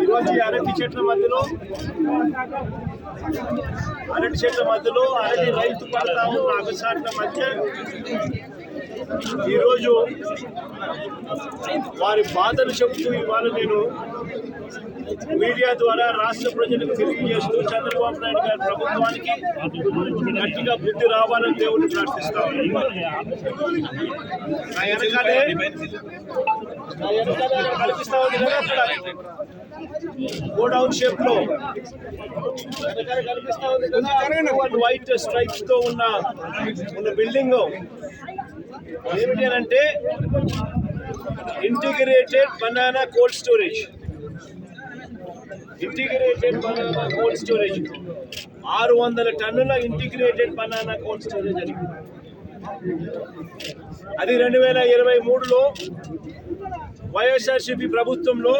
ఈరోజు అరటి చెట్ల మధ్యలో అరటి రైతు పడతా ఉన్న అగసాట్ల మధ్య ఈరోజు వారి బాధలు చెబుతూ ఇవాళ నేను మీడియా ద్వారా రాష్ట్ర ప్రజలకు తెలియజేస్తూ చంద్రబాబు నాయుడు గారి ప్రభుత్వానికి గట్టిగా బుద్ధి రావాలని దేవుడిని ప్రార్థిస్తా కల్పిస్తా ఉంది కదా అక్కడ గోడౌన్ షేప్ లో కనిపిస్తా ఉంది కదా వైట్ స్ట్రైప్స్ తో ఉన్న బిల్డింగ్ ఏమిటి అని అంటే ఇంటిగ్రేటెడ్ బనానా కోల్డ్ స్టోరేజ్. 600 టన్నుల ఇంటిగ్రేటెడ్ బనానా కోల్డ్ స్టోరేజ్ అని. అది 2023లో వైఎస్ఆర్సీపీ ప్రభుత్వంలో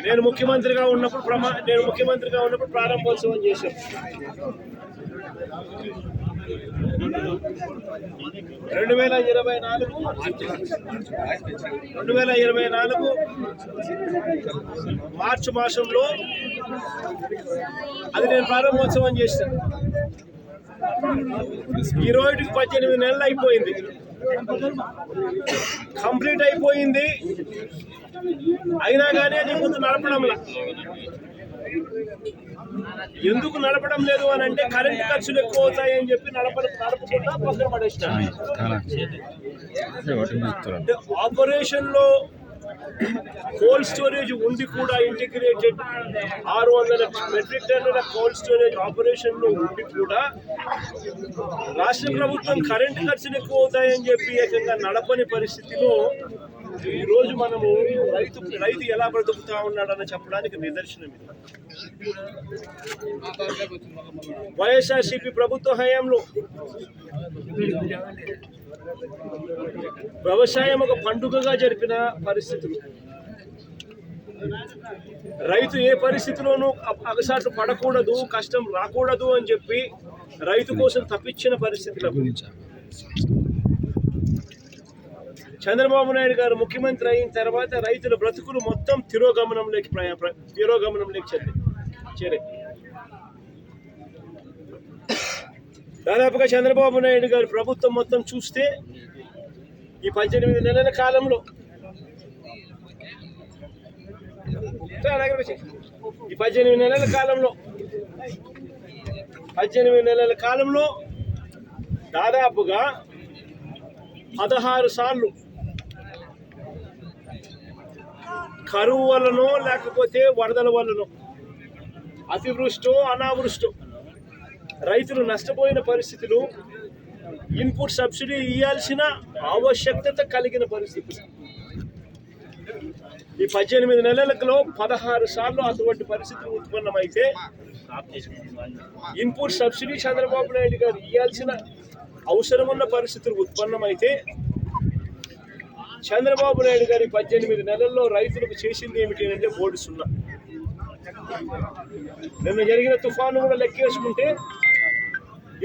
నేను ముఖ్యమంత్రిగా ఉన్నప్పుడు ప్రారంభోత్సవం చేశాను. 2024 మార్చి మాసంలో అది నేను ప్రారంభోత్సవం చేశాను. ఈ రోజుకి 18 నెలలు అయిపోయింది, కంప్లీట్ అయిపోయింది. అయినా కానీ అది ముందు నడపడంలా. ఎందుకు నడపడం లేదు అని అంటే కరెంట్ ఖర్చులు ఎక్కువ అవుతాయని చెప్పి నడపకుండా పక్కన పడేసినారు. ఆపరేషన్ లో కోల్డ్ స్టోరేజ్ ఉంది కూడా, ఇంటిగ్రేటెడ్ 600 మెట్రిక్ టన్నుల కోల్డ్ స్టోరేజ్ ఆపరేషన్ లో ఉండి కూడా రాష్ట్ర ప్రభుత్వం కరెంటు ఖర్చులు ఎక్కువ అవుతాయని చెప్పి ఏకంగా నడపని పరిస్థితిలో ఈరోజు మనము రైతు ఎలా బ్రతుకుతా ఉన్నాడని చెప్పడానికి నిదర్శనం ఇది. వైఎస్ఆర్సీపీ ప్రభుత్వ హయాంలో వ్యవసాయం ఒక పండుగగా జరిపిన పరిస్థితులు, రైతు ఏ పరిస్థితిలోనూ అగసాట్లు పడకూడదు, కష్టం రాకూడదు అని చెప్పి రైతు కోసం తప్పించిన పరిస్థితులు. చంద్రబాబు నాయుడు గారు ముఖ్యమంత్రి అయిన తర్వాత రైతుల బ్రతుకులు మొత్తం తిరోగమనంలోకి చేరాయి. దాదాపుగా చంద్రబాబు నాయుడు గారి ప్రభుత్వం మొత్తం చూస్తే ఈ 18 నెలల కాలంలో దాదాపుగా 16 సార్లు కరువు వల్లనో లేకపోతే వరదల వల్లనో, అతివృష్టో అనావృష్టో రైతులు నష్టపోయిన పరిస్థితులు, ఇన్పుట్ సబ్సిడీ ఇవ్వాల్సిన ఆవశ్యకత కలిగిన పరిస్థితులు. ఈ 18 నెలలలో 16 సార్లు అటువంటి పరిస్థితులు ఉత్పన్నమైతే ఇన్పుట్ సబ్సిడీ చంద్రబాబు నాయుడు గారు ఇవ్వాల్సిన అవసరం ఉన్న పరిస్థితులు ఉత్పన్నమైతే చంద్రబాబు నాయుడు గారి 18 నెలల్లో రైతులకు చేసింది ఏమిటి అంటే బోర్డు సున్నా. నిన్న జరిగిన తుఫాను కూడా లెక్కేసుకుంటే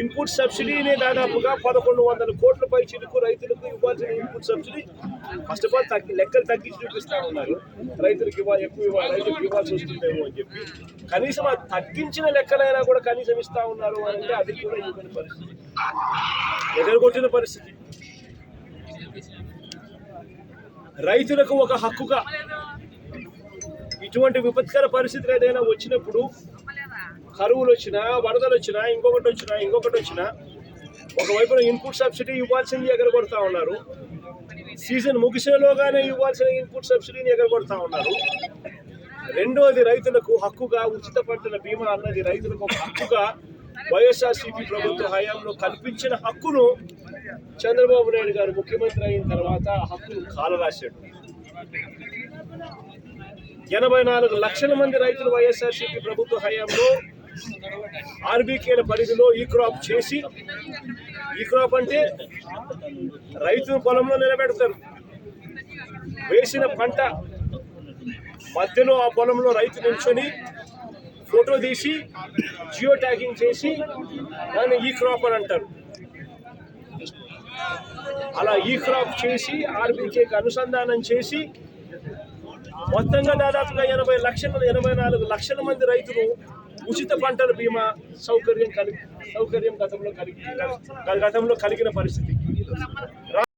ఇన్పుట్ సబ్సిడీని దాదాపుగా 1100 కోట్ల పైచిలకు రైతులకు ఇవ్వాల్సిన input subsidy first of all లెక్కలు తగ్గించి చూపిస్తా ఉన్నారు. రైతులకు రైతులకు ఇవ్వాల్సి వస్తుందేమో అని చెప్పి కనీసం ఆ తగ్గించిన లెక్కలైనా కూడా కనీసం ఇస్తా ఉన్నారు అంటే అది కూడా ఇవ్వని పరిస్థితి, ఎగరగొట్టిన పరిస్థితి. రైతులకు ఒక హక్కుగా ఇటువంటి విపత్కర పరిస్థితులు ఏదైనా వచ్చినప్పుడు, కరువులు వచ్చినా, వరదలు వచ్చినా, ఇంకొకటి వచ్చినా ఒకవైపున ఇన్పుట్ సబ్సిడీ ఇవ్వాల్సింది ఎగరగొడతా ఉన్నారు. సీజన్ ముగిసేలోగానే ఇవ్వాల్సిన ఇన్పుట్ సబ్సిడీని ఎగరగొడతా ఉన్నారు. రెండోది రైతులకు హక్కుగా ఉచిత పంటల బీమా అన్నది రైతులకు ఒక హక్కుగా వైఎస్ఆర్సీపీ ప్రభుత్వ హయాంలో కల్పించిన హక్కును చంద్రబాబు నాయుడు గారు ముఖ్యమంత్రి అయిన తర్వాత హక్కును కాలరాశాడు. 84 లక్షల మంది రైతులు వైఎస్ఆర్సీపీ ప్రభుత్వ హయాంలో ఆర్బీకేల పరిధిలో ఈ క్రాప్ చేసి, ఈ క్రాప్ అంటే రైతు పొలంలో నిలబెడతారు, వేసిన పంట మధ్యలో ఆ పొలంలో రైతు నిల్చొని ఫోటో తీసి జియో ట్యాగింగ్ చేసి దాన్ని ఈ క్రాప్ అని అంటారు. అలా ఈ క్రాప్ చేసి ఆర్బీకేకి అనుసంధానం చేసి మొత్తంగా దాదాపుగా 84 లక్షల మంది రైతులు ఉచిత పంటల బీమా సౌకర్యం గతంలో కలిగిన పరిస్థితి.